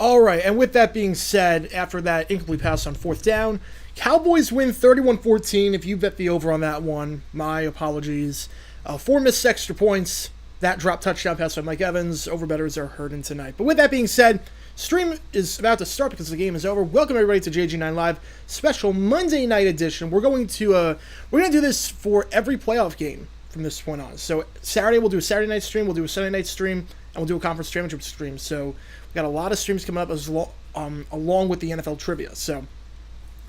All right, and with that being said, after that incomplete pass on fourth down, Cowboys win 31-14. If you bet the over on that one, my apologies. 4 missed extra points. That drop touchdown pass by Mike Evans. Overbettors are hurting tonight. But with that being said, stream is about to start because the game is over. Welcome everybody to JG9 Live special Monday night edition. We're going to do this for every playoff game from this point on. So Saturday we'll do a Saturday night stream, we'll do a Sunday night stream, and we'll do a conference championship stream. So we got a lot of streams coming up along with the NFL trivia. So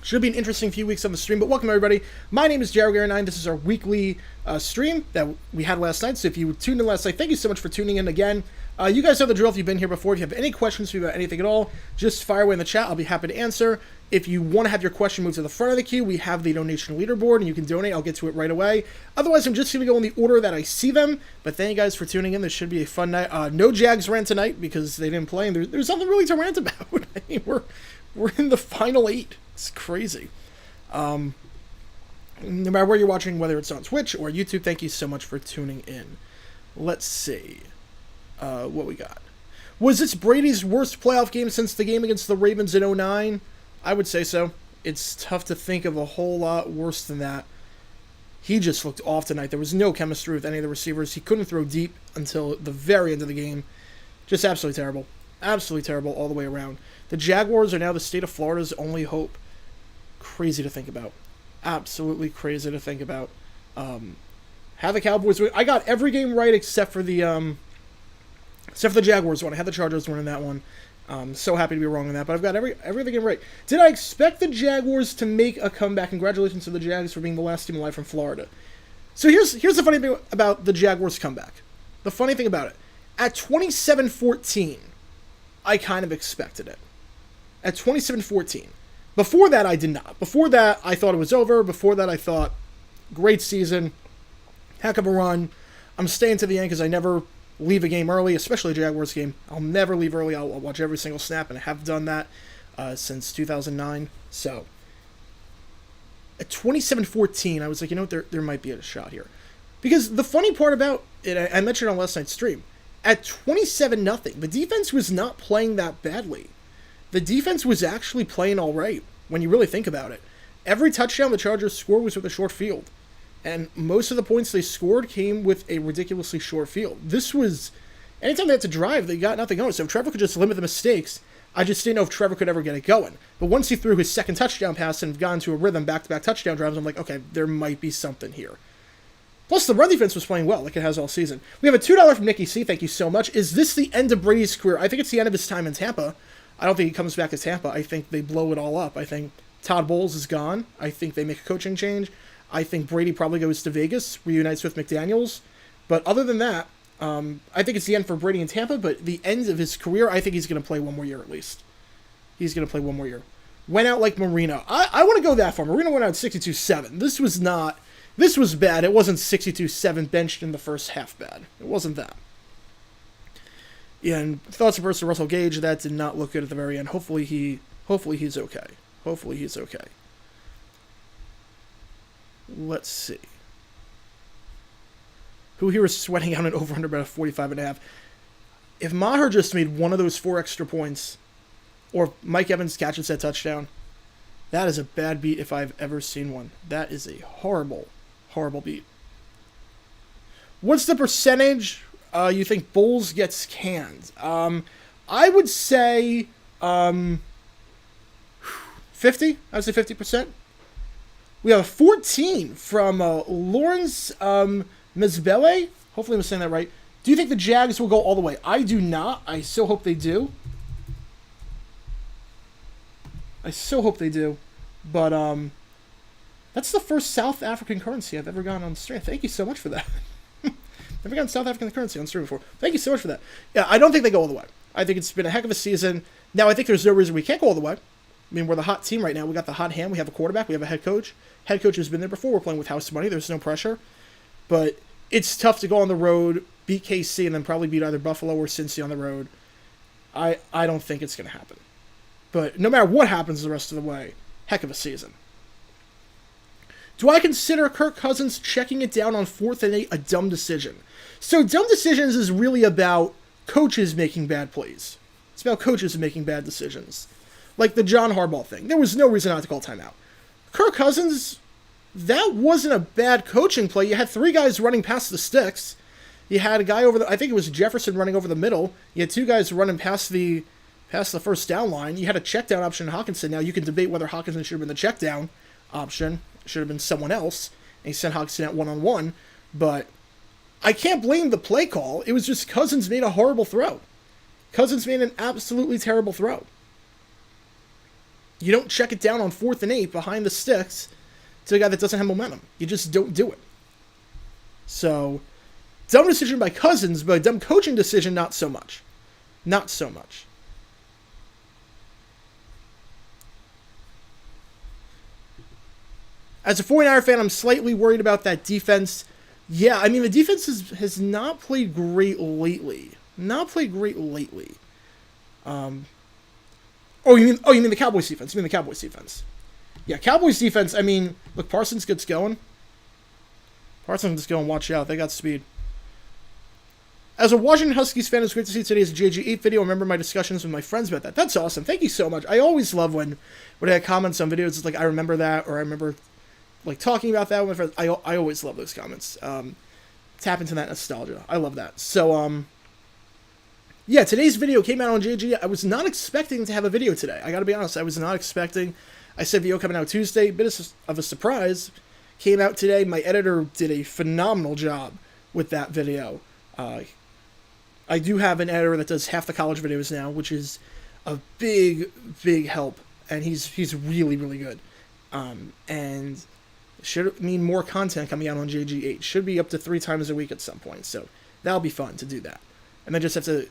should be an interesting few weeks on the stream, but welcome everybody. My name is JG9. This is our weekly stream that we had last night. So if you tuned in last night, thank you so much for tuning in again. You guys know the drill if you've been here before. If you have any questions about anything at all, just fire away in the chat. I'll be happy to answer. If you want to have your question moved to the front of the queue, we have the donation leaderboard, and you can donate. I'll get to it right away. Otherwise, I'm just going to go in the order that I see them. But thank you guys for tuning in. This should be a fun night. No Jags rant tonight because they didn't play, and there's nothing really to rant about. I mean, we're in the final 8. It's crazy. No matter where you're watching, whether it's on Twitch or YouTube, thank you so much for tuning in. Let's see what we got. Was this Brady's worst playoff game since the game against the Ravens in 2009? I would say so. It's tough to think of a whole lot worse than that. He just looked off tonight. There was no chemistry with any of the receivers. He couldn't throw deep until the very end of the game. Just absolutely terrible. Absolutely terrible all the way around. The Jaguars are now the state of Florida's only hope. Crazy to think about. Absolutely crazy to think about. Have the Cowboys win. I got every game right except for the Jaguars one. I had the Chargers winning that one. So happy to be wrong on that, but I've got everything right. Did I expect the Jaguars to make a comeback? Congratulations to the Jags for being the last team alive from Florida. So here's the funny thing about the Jaguars comeback. The funny thing about it, at 27-14, I kind of expected it. At 27-14. Before that, I did not. Before that, I thought it was over. Before that, I thought, great season, heck of a run. I'm staying to the end because I never leave a game early, especially a Jaguars game. I'll never leave early. I'll watch every single snap, and I have done that since 2009. So, at 27-14, I was like, you know what, there might be a shot here. Because the funny part about it, I mentioned on last night's stream, at 27-0, the defense was not playing that badly. The defense was actually playing all right, when you really think about it. Every touchdown the Chargers scored was with a short field. And most of the points they scored came with a ridiculously short field. This was, anytime they had to drive, they got nothing going. So if Trevor could just limit the mistakes, I just didn't know if Trevor could ever get it going. But once he threw his second touchdown pass and got into a rhythm, back-to-back touchdown drives, I'm like, okay, there might be something here. Plus, the run defense was playing well, like it has all season. We have a $2 from Nikki C. Thank you so much. Is this the end of Brady's career? I think it's the end of his time in Tampa. I don't think he comes back to Tampa. I think they blow it all up. I think Todd Bowles is gone. I think they make a coaching change. I think Brady probably goes to Vegas, reunites with McDaniels. But other than that, I think it's the end for Brady in Tampa, but the end of his career, I think he's going to play one more year at least. He's going to play one more year. Went out like Marino. I want to go that far. Marino went out 62-7. This was bad. It wasn't 62-7 benched in the first half bad. It wasn't that. Yeah, and thoughts of person Russell Gage, that did not look good at the very end. Hopefully he's okay. Hopefully he's okay. Let's see. Who here is sweating out an over-under bet of 45.5? If Maher just made one of those 4 extra points, or Mike Evans catches that touchdown, that is a bad beat if I've ever seen one. That is a horrible, horrible beat. What's the percentage you think Bulls gets canned? I would say 50. I would say 50%. We have a 14 from Lawrence Mizbele. Hopefully I'm saying that right. Do you think the Jags will go all the way? I do not. I so hope they do. But that's the first South African currency I've ever gotten on stream. Thank you so much for that. Never gotten South African currency on stream before. Thank you so much for that. Yeah, I don't think they go all the way. I think it's been a heck of a season. Now, I think there's no reason we can't go all the way. I mean, we're the hot team right now. We got the hot hand. We have a quarterback. We have a head coach. Head coach has been there before. We're playing with house money. There's no pressure. But it's tough to go on the road, beat KC, and then probably beat either Buffalo or Cincy on the road. I don't think it's going to happen. But no matter what happens the rest of the way, heck of a season. Do I consider Kirk Cousins checking it down on 4th and 8 a dumb decision? So dumb decisions is really about coaches making bad plays. It's about coaches making bad decisions. Like the John Harbaugh thing. There was no reason not to call timeout. Kirk Cousins, that wasn't a bad coaching play. You had 3 guys running past the sticks. You had a guy over I think it was Jefferson running over the middle. You had 2 guys running past the first down line. You had a check down option in Hawkinson. Now you can debate whether Hawkinson should have been the check down option. It should have been someone else. And he sent Hawkinson at 1-on-1. But I can't blame the play call. It was just Cousins made a horrible throw. Cousins made an absolutely terrible throw. You don't check it down on 4th and 8 behind the sticks to a guy that doesn't have momentum. You just don't do it. So, dumb decision by Cousins, but a dumb coaching decision, not so much. Not so much. As a 49er fan, I'm slightly worried about that defense. Yeah, I mean, the defense has not played great lately. Oh, you mean the Cowboys defense? Yeah, Cowboys defense, I mean, look, Parsons gets going. Watch out. They got speed. As a Washington Huskies fan, it's great to see today's JG9 video. I remember my discussions with my friends about that. That's awesome. Thank you so much. I always love when I had comments on videos. It's like, I remember that, or I remember like talking about that with my friends. I always love those comments. Tap into that nostalgia. I love that. So, yeah, today's video came out on JG. I was not expecting to have a video today. I gotta be honest, I was not expecting. I said video coming out Tuesday. Bit of a surprise. Came out today. My editor did a phenomenal job with that video. I do have an editor that does half the college videos now, which is a big help. And he's really, really good. And should mean more content coming out on JG8. Should be up to 3 times a week at some point. So that'll be fun to do that. And then just have to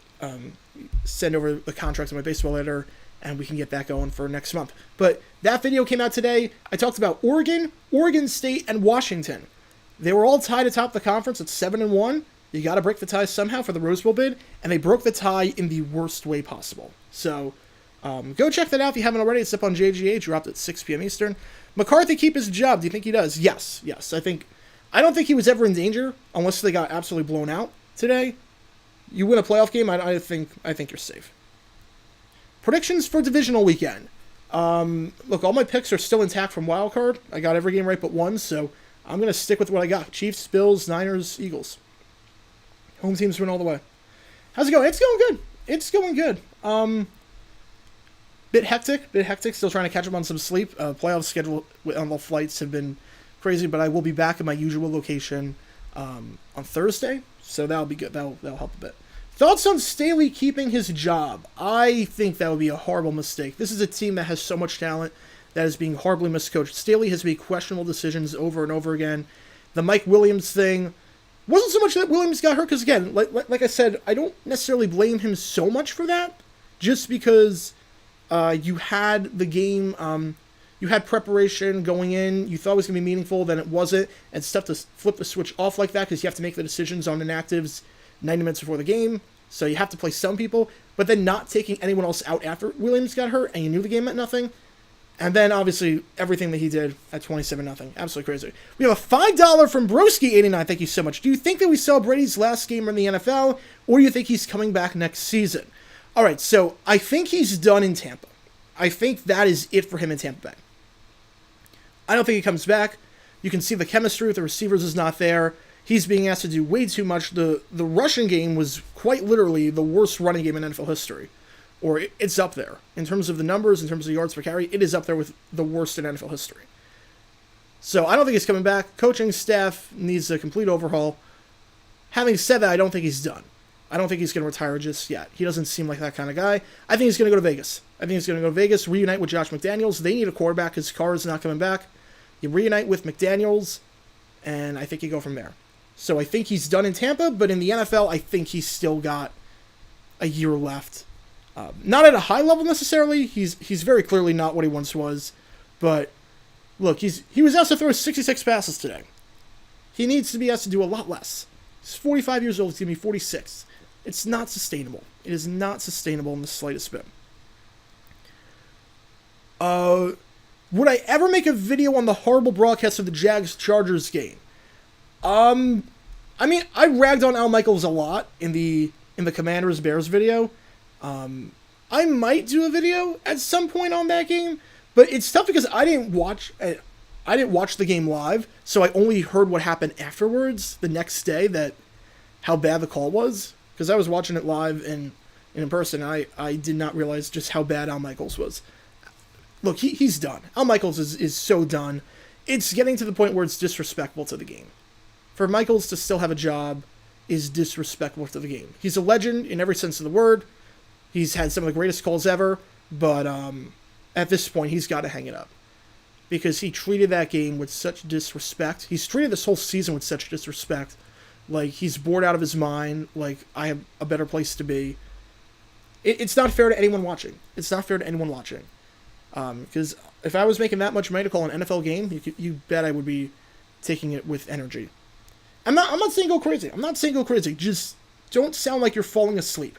send over the contract to my baseball editor, and we can get that going for next month. But that video came out today. I talked about Oregon, Oregon State, and Washington. They were all tied atop the conference at 7-1. You got to break the tie somehow for the Rose Bowl bid, and they broke the tie in the worst way possible. So go check that out if you haven't already. It's up on JGA, dropped at 6 p.m. Eastern. McCarthy keep his job. Do you think he does? Yes. I don't think he was ever in danger unless they got absolutely blown out today. You win a playoff game, I think you're safe. Predictions for divisional weekend. Look, all my picks are still intact from Wild Card. I got every game right but one, so I'm going to stick with what I got. Chiefs, Bills, Niners, Eagles. Home teams win all the way. How's it going? It's going good. Bit hectic. Still trying to catch up on some sleep. Playoff schedule on the flights have been crazy, but I will be back in my usual location on Thursday, so that'll be good. That'll help a bit. Thoughts on Staley keeping his job? I think that would be a horrible mistake. This is a team that has so much talent that is being horribly miscoached. Staley has made questionable decisions over and over again. The Mike Williams thing wasn't so much that Williams got hurt, because again, like I said, I don't necessarily blame him so much for that, just because you had the game, you had preparation going in, you thought it was going to be meaningful, then it wasn't, and it's tough to flip the switch off like that because you have to make the decisions on inactives 90 minutes before the game, so you have to play some people, but then not taking anyone else out after Williams got hurt and you knew the game meant nothing. And then, obviously, everything that he did at 27-0. Absolutely crazy. We have a $5 from Broski89. Thank you so much. Do you think that we saw Brady's last game in the NFL, or do you think he's coming back next season? All right, so I think he's done in Tampa. I think that is it for him in Tampa Bay. I don't think he comes back. You can see the chemistry with the receivers is not there. He's being asked to do way too much. The rushing game was quite literally the worst running game in NFL history. Or it's up there. In terms of the numbers, in terms of yards per carry, it is up there with the worst in NFL history. So I don't think he's coming back. Coaching staff needs a complete overhaul. Having said that, I don't think he's done. I don't think he's going to retire just yet. He doesn't seem like that kind of guy. I think he's going to go to Vegas. Reunite with Josh McDaniels. They need a quarterback. His car is not coming back. You reunite with McDaniels, and I think you go from there. So I think he's done in Tampa, but in the NFL, I think he's still got a year left. Not at a high level necessarily. He's very clearly not what he once was. But look, he was asked to throw 66 passes today. He needs to be asked to do a lot less. He's 45 years old. He's going to be 46. It's not sustainable. It is not sustainable in the slightest bit. Would I ever make a video on the horrible broadcast of the Jags-Chargers game? I mean, I ragged on Al Michaels a lot in the Commanders-Bears video. I might do a video at some point on that game, but it's tough because I didn't watch the game live, so I only heard what happened afterwards the next day, that how bad the call was, because I was watching it live and in person. I did not realize just how bad Al Michaels was. Look, he's done. Al Michaels is so done. It's getting to the point where it's disrespectful to the game. For Michaels to still have a job is disrespectful to the game. He's a legend in every sense of the word. He's had some of the greatest calls ever, but at this point, he's got to hang it up. Because he treated that game with such disrespect. He's treated this whole season with such disrespect. Like, he's bored out of his mind. Like, I have a better place to be. It's not fair to anyone watching. It's not fair to anyone watching. Because if I was making that much money to call an NFL game, you bet I would be taking it with energy. I'm not saying go crazy. I'm not saying go crazy. Just don't sound like you're falling asleep.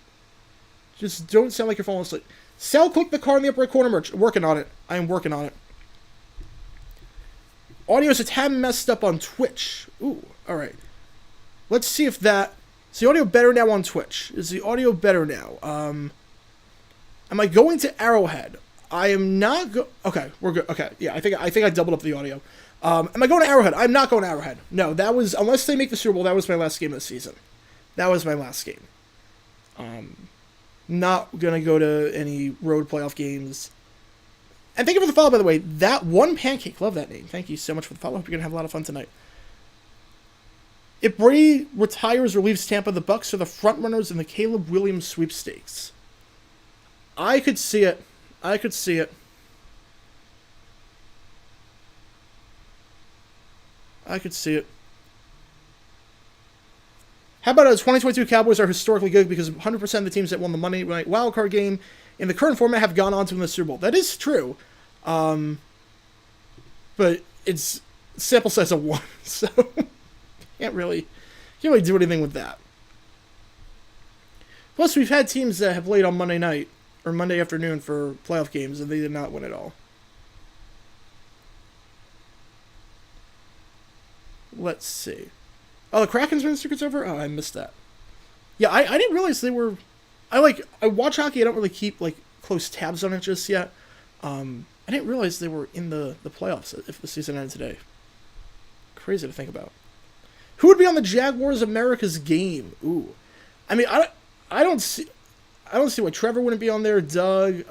Just don't sound like you're falling asleep. Sal, click the car in the upper right corner merch. Working on it. I am working on it. Audio's a tad messed up on Twitch. Ooh, alright. Let's see if that... Is the audio better now on Twitch? Is the audio better now? Am I going to Arrowhead? I am not okay, we're good. Okay, yeah, I think I doubled up the audio. Am I going to Arrowhead? I'm not going to Arrowhead. No, that was... Unless they make the Super Bowl, that was my last game of the season. That was my last game. Not gonna go to any road playoff games. And thank you for the follow, by the way. That One Pancake, love that name. Thank you so much for the follow. Hope you're gonna have a lot of fun tonight. If Brady retires or leaves Tampa, the Bucs are the frontrunners in the Caleb Williams sweepstakes. I could see it. I could see it. I could see it. How about 2022 Cowboys are historically good because 100% of the teams that won the Monday Night Wildcard game in the current format have gone on to win the Super Bowl. That is true. But it's sample size of 1, so can't really do anything with that. Plus, we've had teams that have played on Monday night or Monday afternoon for playoff games, and they did not win at all. Let's see. Oh, the Kraken's win secret's over? Oh, I missed that. Yeah, I didn't realize they were... I watch hockey, I don't really keep, close tabs on it just yet. I didn't realize they were in the playoffs if the season ended today. Crazy to think about. Who would be on the Jaguars America's game? Ooh. I mean, I don't see why Trevor wouldn't be on there. Doug.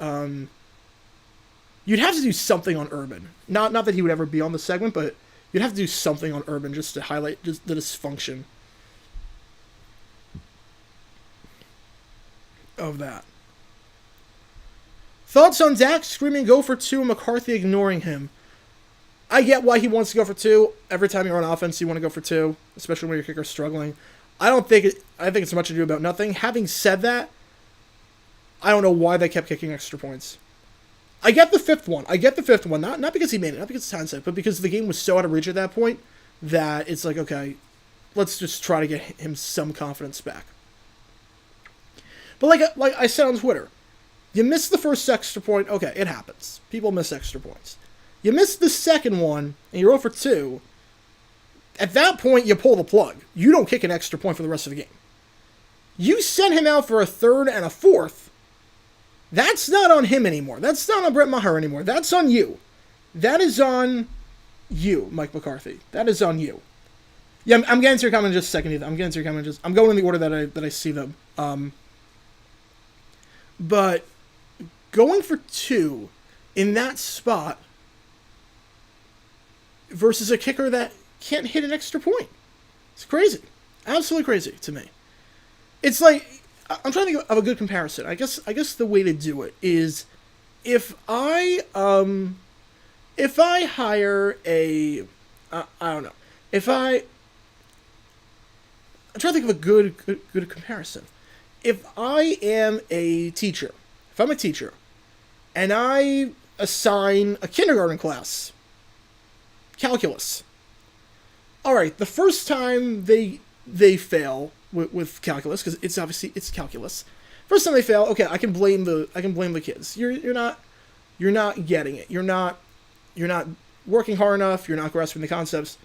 You'd have to do something on Urban. Not that he would ever be on the segment, but you'd have to do something on Urban just to highlight just the dysfunction of that. Thoughts on Dak screaming go for 2 and McCarthy ignoring him? I get why he wants to go for 2. Every time you're on offense, you want to go for 2, especially when your kicker's struggling. I think it's much ado about nothing. Having said that, I don't know why they kept kicking extra points. I get the 5th one. Not because he made it, not because it's hindsight, but because the game was so out of reach at that point that it's like, okay, let's just try to get him some confidence back. But like I said on Twitter, you missed the first extra point. Okay, it happens. People miss extra points. You missed the second one, and you're 0 for 2. At that point, you pull the plug. You don't kick an extra point for the rest of the game. You send him out for a 3rd and a 4th. That's not on him anymore. That's not on Brett Maher anymore. That's on you. That is on you, Mike McCarthy. That is on you. Yeah, I'm getting to your comment in just a second. I'm going in the order that I see them. But going for 2 in that spot versus a kicker that can't hit an extra point. It's crazy. Absolutely crazy to me. It's like, I'm trying to think of a good comparison. I guess the way to do it is if I hire a I don't know. I'm trying to think of a good comparison. If I am a teacher, and I assign a kindergarten class calculus. All right, the first time they fail with calculus, because it's calculus. First time they fail, okay, I can blame the kids. You're not getting it. You're not working hard enough. You're not grasping the concepts.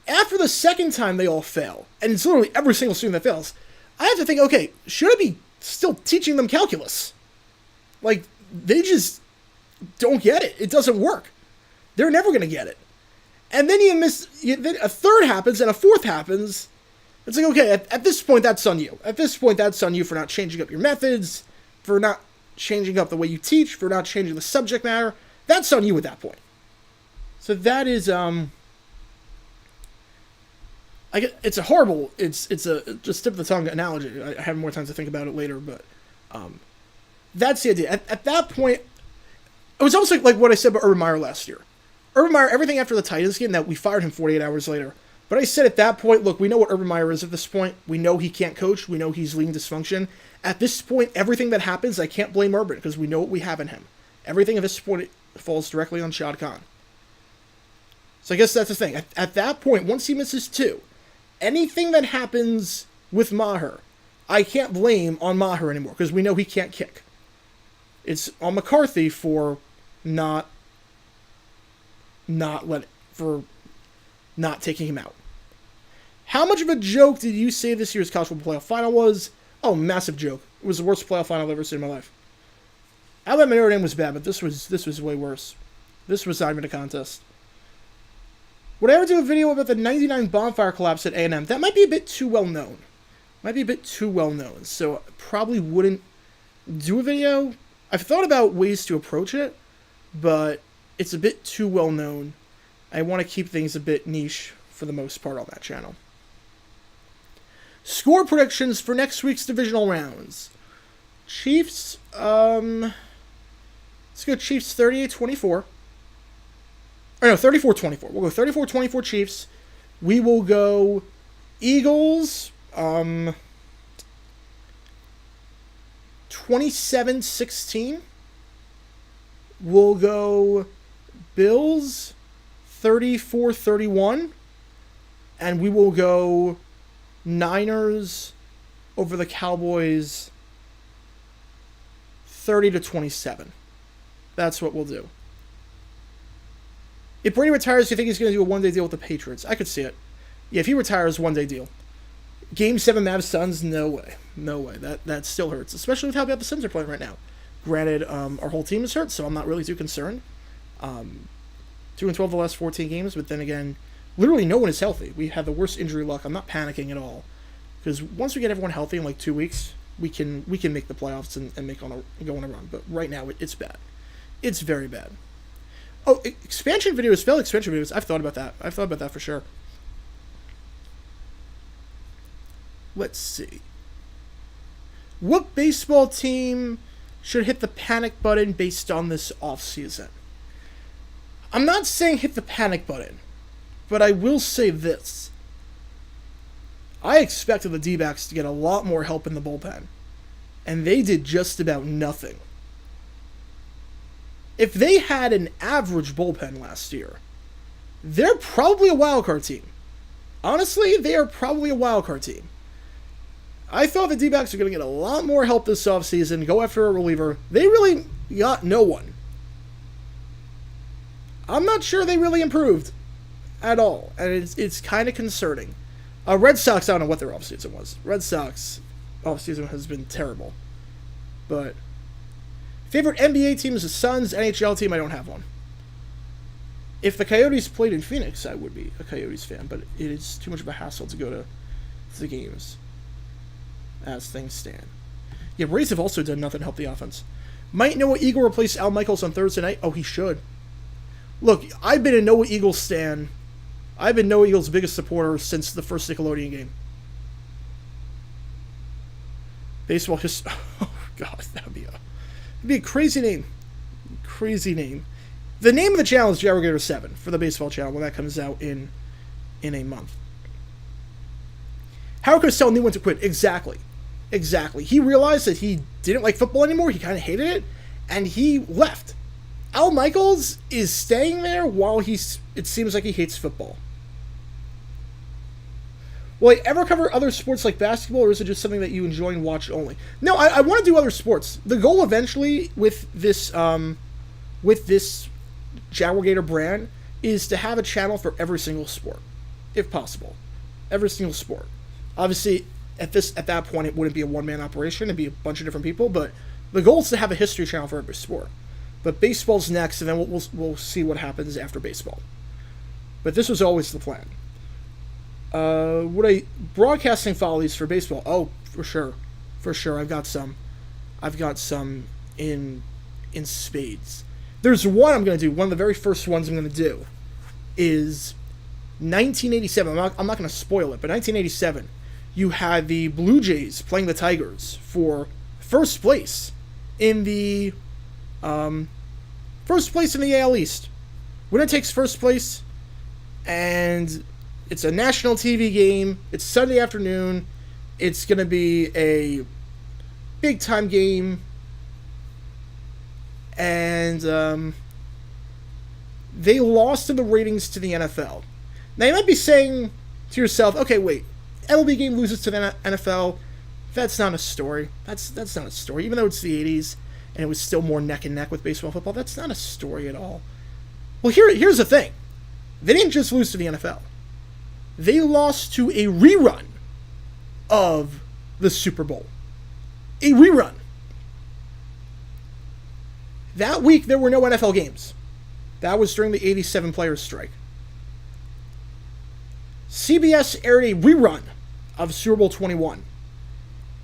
After the second time they all fail, and it's literally every single student that fails, I have to think, okay, should I be still teaching them calculus? Like, they just don't get it. It doesn't work. They're never going to get it. And then then a third happens and a fourth happens. It's like, okay, at this point, that's on you. At this point, that's on you for not changing up your methods, for not changing up the way you teach, for not changing the subject matter. That's on you at that point. So that is, it's a horrible, it's a just tip of the tongue analogy. I have more time to think about it later, but that's the idea. At that point, it was almost like what I said about Urban Meyer last year. Urban Meyer, everything after the Titans game, that we fired him 48 hours later. But I said at that point, look, we know what Urban Meyer is at this point. We know he can't coach. We know he's leading dysfunction. At this point, everything that happens, I can't blame Urban because we know what we have in him. Everything at this point falls directly on Shad Khan. So I guess that's the thing. At that point, once he misses 2, anything that happens with Maher, I can't blame on Maher anymore because we know he can't kick. It's on McCarthy for not taking him out. How much of a joke did you say this year's college football playoff final was? Oh, massive joke. It was the worst playoff final I've ever seen in my life. Alabama Notre Dame was bad, but this was way worse. This was not even a contest. Would I ever do a video about the 99 bonfire collapse at A&M? That might be a bit too well known. So probably wouldn't do a video. I've thought about ways to approach it, but it's a bit too well known. I want to keep things a bit niche for the most part on that channel. Score predictions for next week's divisional rounds. Chiefs, let's go Chiefs 38-24. Or no, 34-24. We'll go 34-24 Chiefs. We will go Eagles, 27-16. We'll go Bills 34-31. And we will go Niners over the Cowboys 30-27. That's what we'll do. If Brady retires, do you think he's going to do a one-day deal with the Patriots? I could see it. Yeah, if he retires, one-day deal. Game 7 Mavs Suns, no way. No way. That still hurts, especially with how bad the Suns are playing right now. Granted, our whole team is hurt, so I'm not really too concerned. 2-12 the last 14 games, but then again, literally no one is healthy. We have the worst injury luck. I'm not panicking at all. Because once we get everyone healthy in like 2 weeks, we can make the playoffs and go on a run. But right now, it's bad. It's very bad. Oh, expansion videos, failed expansion videos. I've thought about that for sure. Let's see. What baseball team should hit the panic button based on this offseason? I'm not saying hit the panic button, but I will say this. I expected the D-backs to get a lot more help in the bullpen, and they did just about nothing. If they had an average bullpen last year, they're probably a wildcard team. Honestly, they are probably a wildcard team. I thought the D-backs are going to get a lot more help this offseason, go after a reliever. They really got no one. I'm not sure they really improved at all, and it's kind of concerning. Red Sox, I don't know what their offseason was. Red Sox offseason has been terrible. But favorite NBA team is the Suns. NHL team, I don't have one. If the Coyotes played in Phoenix, I would be a Coyotes fan, but it is too much of a hassle to go to the games as things stand. Yeah, Rays have also done nothing to help the offense. Might Noah Eagle replace Al Michaels on Thursday night? Oh, he should. Look, I've been a Noah Eagle stan. I've been Noah Eagle's biggest supporter since the first Nickelodeon game. Baseball history. Oh, God, that'd be a crazy name. Crazy name. The name of the channel is Jaguar 7 for the baseball channel when that comes out in a month. Howard Cosell knew when to quit. Exactly. He realized that he didn't like football anymore. He kind of hated it, and he left. Al Michaels is staying there while it seems like he hates football. Will I ever cover other sports like basketball, or is it just something that you enjoy and watch only? No, I want to do other sports. The goal eventually with this Jaguar Gator brand is to have a channel for every single sport, if possible. Every single sport. Obviously, at that point, it wouldn't be a one-man operation. It'd be a bunch of different people, but The goal is to have a History Channel for every sport. But baseball's next, and then we'll see what happens after baseball. But this was always the plan. Broadcasting follies for baseball? Oh, for sure. I've got some in spades. There's one I'm going to do. One of the very first ones I'm going to do is 1987. I'm not going to spoil it, but 1987, you had the Blue Jays playing the Tigers for first place in the AL East. Winner takes first place, and it's a national TV game. It's Sunday afternoon. It's going to be a big-time game. And they lost in the ratings to the NFL. Now, you might be saying to yourself, okay, wait, MLB game loses to the NFL. That's not a story. That's not a story. Even though it's the 80s and it was still more neck and neck with baseball and football, that's not a story at all. Well, here's the thing. They didn't just lose to the NFL. They lost to a rerun of the Super Bowl. A rerun. That week, there were no NFL games. That was during the 87 players' strike. CBS aired a rerun of Super Bowl 21.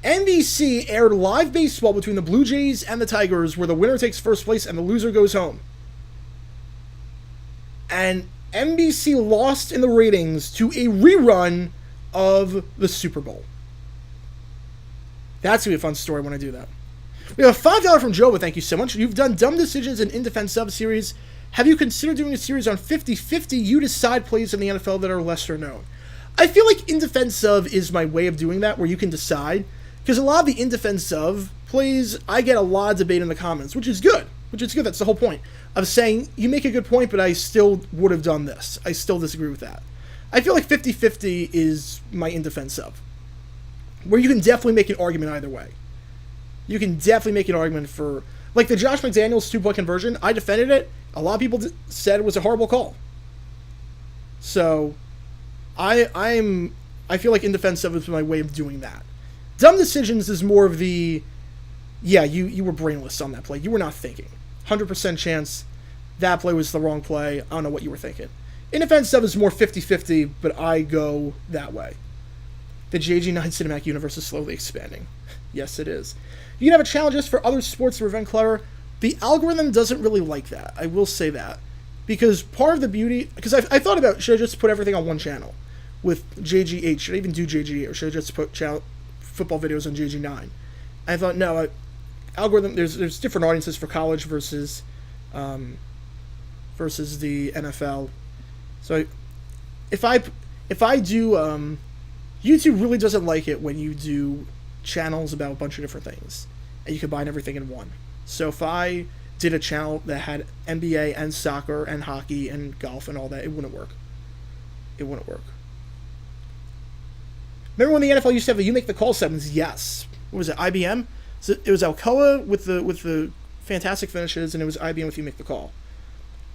NBC aired live baseball between the Blue Jays and the Tigers, where the winner takes first place and the loser goes home. And NBC lost in the ratings to a rerun of the Super Bowl. That's going to be a fun story when I do that. We have a $5 from Joe, but thank you so much. You've done Dumb Decisions and In Defense sub-series. Have you considered doing a series on 50-50 you decide plays in the NFL that are lesser known? I feel like In Defense of is my way of doing that, where you can decide. Because a lot of the In Defense of plays, I get a lot of debate in the comments, which is good. That's the whole point. Of saying, you make a good point, but I still would have done this. I still disagree with that. I feel like 50-50 is my In Defense of. Where you can definitely make an argument either way. You can definitely make an argument for... Like the Josh McDaniels 2-point conversion, I defended it. A lot of people said it was a horrible call. So, I feel like In Defense of is my way of doing that. Dumb Decisions is more of the... Yeah, you were brainless on that play. You were not thinking. 100% chance that play was the wrong play. I don't know what you were thinking. In Defense of is more 50-50, but I go that way. The JG9 cinematic universe is slowly expanding. Yes, it is. You can have a challenge for other sports to prevent clutter. The algorithm doesn't really like that. I will say that. Because part of the beauty... Because I thought about, should I just put everything on one channel? With JG8. Should I even do JG8? Or should I just put football videos on JG9? I thought, no, algorithm... There's different audiences for college versus the NFL. So if I do... YouTube really doesn't like it when you do channels about a bunch of different things and you combine everything in one. So if I did a channel that had NBA and soccer and hockey and golf and all that, it wouldn't work. Remember when the NFL used to have the You Make the Call segments? Yes. What was it, IBM? So it was Alcoa with the fantastic finishes, and it was IBM with You Make the Call.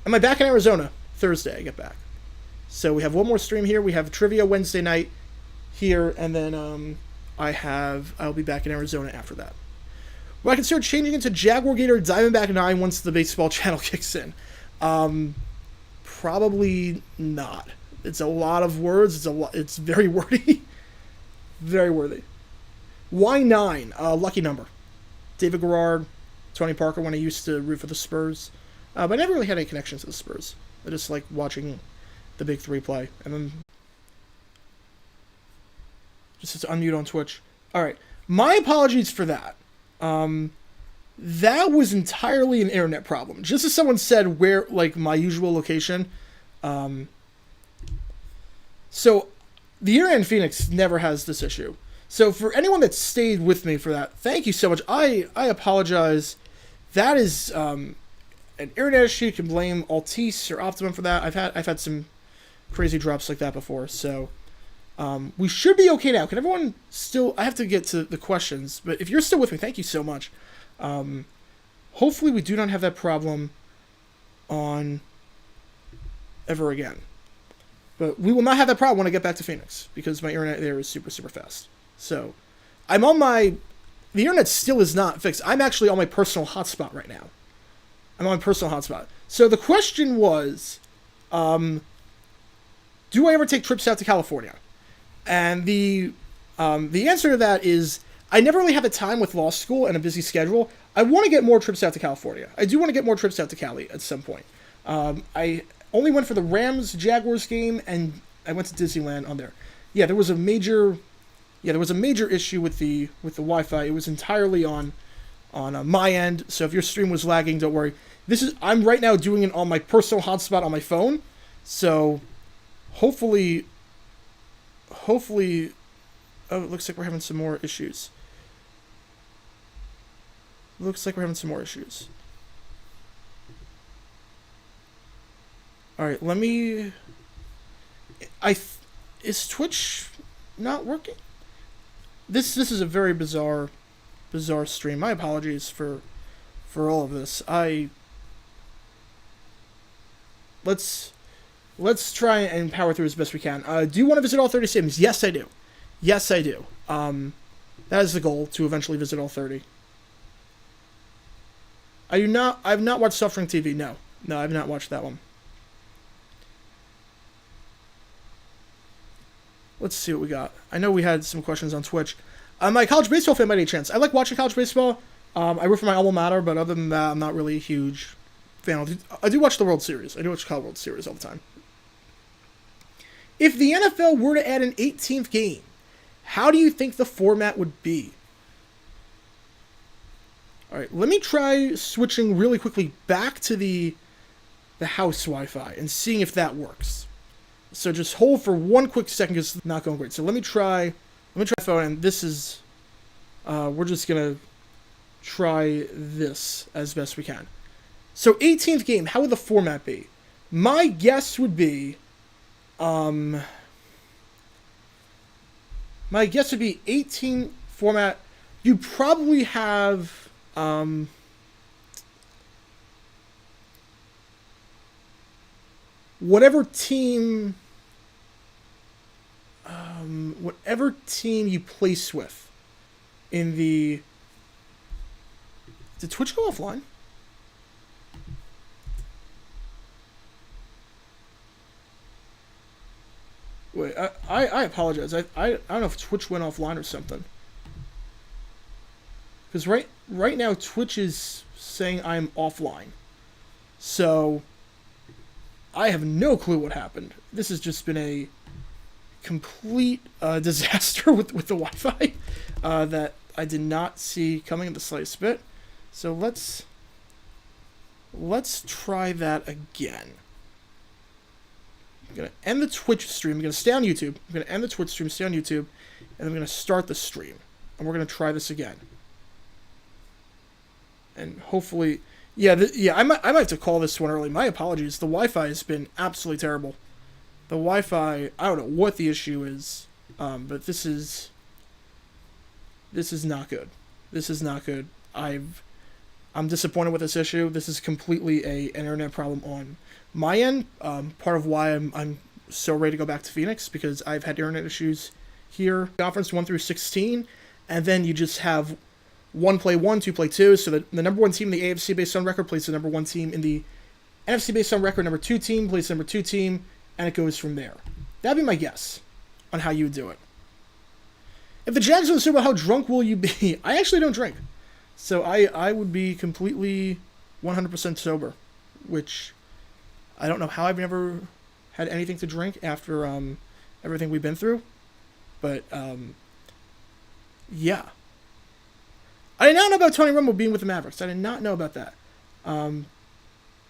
Am I back in Arizona? Thursday I get back. So we have one more stream here. We have trivia Wednesday night here, and then I'll be back in Arizona after that. Will I consider changing into Jaguar Gator Diamondback 9 once the baseball channel kicks in? Probably not. It's a lot of words. It's very wordy. Very wordy. Why 9? Lucky number. David Garrard, Tony Parker when I used to root for the Spurs. But I never really had any connections to the Spurs. I just like watching the big three play. And then... Just to unmute on Twitch. Alright. My apologies for that. That was entirely an internet problem. Just as someone said where, like, my usual location. So, the internet in Phoenix never has this issue. So, for anyone that stayed with me for that, thank you so much. I apologize. That is, an internet issue. You can blame Altice or Optimum for that. I've had some crazy drops like that before, so... we should be okay now. Can everyone still... I have to get to the questions, but if you're still with me, thank you so much. Hopefully we do not have that problem on ever again. But we will not have that problem when I get back to Phoenix, because my internet there is super, super fast. So, I'm on my the internet still is not fixed. I'm actually on my personal hotspot right now. I'm on my personal hotspot. So the question was, do I ever take trips out to California? And the answer to that is I never really have the time with law school and a busy schedule. I want to get more trips out to California. I do want to get more trips out to Cali at some point. I only went for the Rams-Jaguars game, and I went to Disneyland on there. Yeah, there was a major issue with the Wi-Fi. It was entirely on my end. So if your stream was lagging, don't worry. I'm right now doing it on my personal hotspot on my phone. So hopefully, oh, it looks like we're having some more issues. All right, let me. Is Twitch not working? This is a very bizarre stream. My apologies for all of this. Let's try and power through as best we can. Do you want to visit all 30 stadiums? Yes, I do. Yes, I do. That is the goal, to eventually visit all 30. I've not watched Suffering TV. No, I've not watched that one. Let's see what we got. I know we had some questions on Twitch. I'm a college baseball fan by any chance. I like watching college baseball. I root for my alma mater, but other than that, I'm not really a huge fan. I do watch the World Series. I do watch college World Series all the time. If the NFL were to add an 18th game, how do you think the format would be? All right, let me try switching really quickly back to the house Wi-Fi and seeing if that works. So just hold for one quick second because it's not going great. So let me try phone, and this is we're just gonna try this as best we can. So 18th game, how would the format be? My guess would be 18 format. You probably have whatever team you place with in the... Did Twitch go offline? Wait, I apologize. I don't know if Twitch went offline or something. Because right now Twitch is saying I'm offline. So I have no clue what happened. This has just been a complete disaster with the Wi-Fi that I did not see coming in the slightest bit. So let's try that again. I'm going to end the Twitch stream. I'm going to stay on YouTube. I'm going to end the Twitch stream, stay on YouTube, and I'm going to start the stream. And we're going to try this again. And hopefully... I might have to call this one early. My apologies. The Wi-Fi has been absolutely terrible. The Wi-Fi, I don't know what the issue is, but this is not good. This is not good. I'm disappointed with this issue. This is completely an internet problem on my end. Part of why I'm so ready to go back to Phoenix, because I've had internet issues here. Conference 1 through 16, and then you just have 1 play 1, 2 play 2. So the number 1 team in the AFC based on record plays the number 1 team in the NFC based on record. Number 2 team plays the number 2 team, and it goes from there. That'd be my guess on how you would do it. If the Jags win the Super Bowl, how drunk will you be? I actually don't drink. So I would be completely 100% sober, which I don't know how I've never had anything to drink after everything we've been through. But, yeah. I did not know about Tony Romo being with the Mavericks. I did not know about that.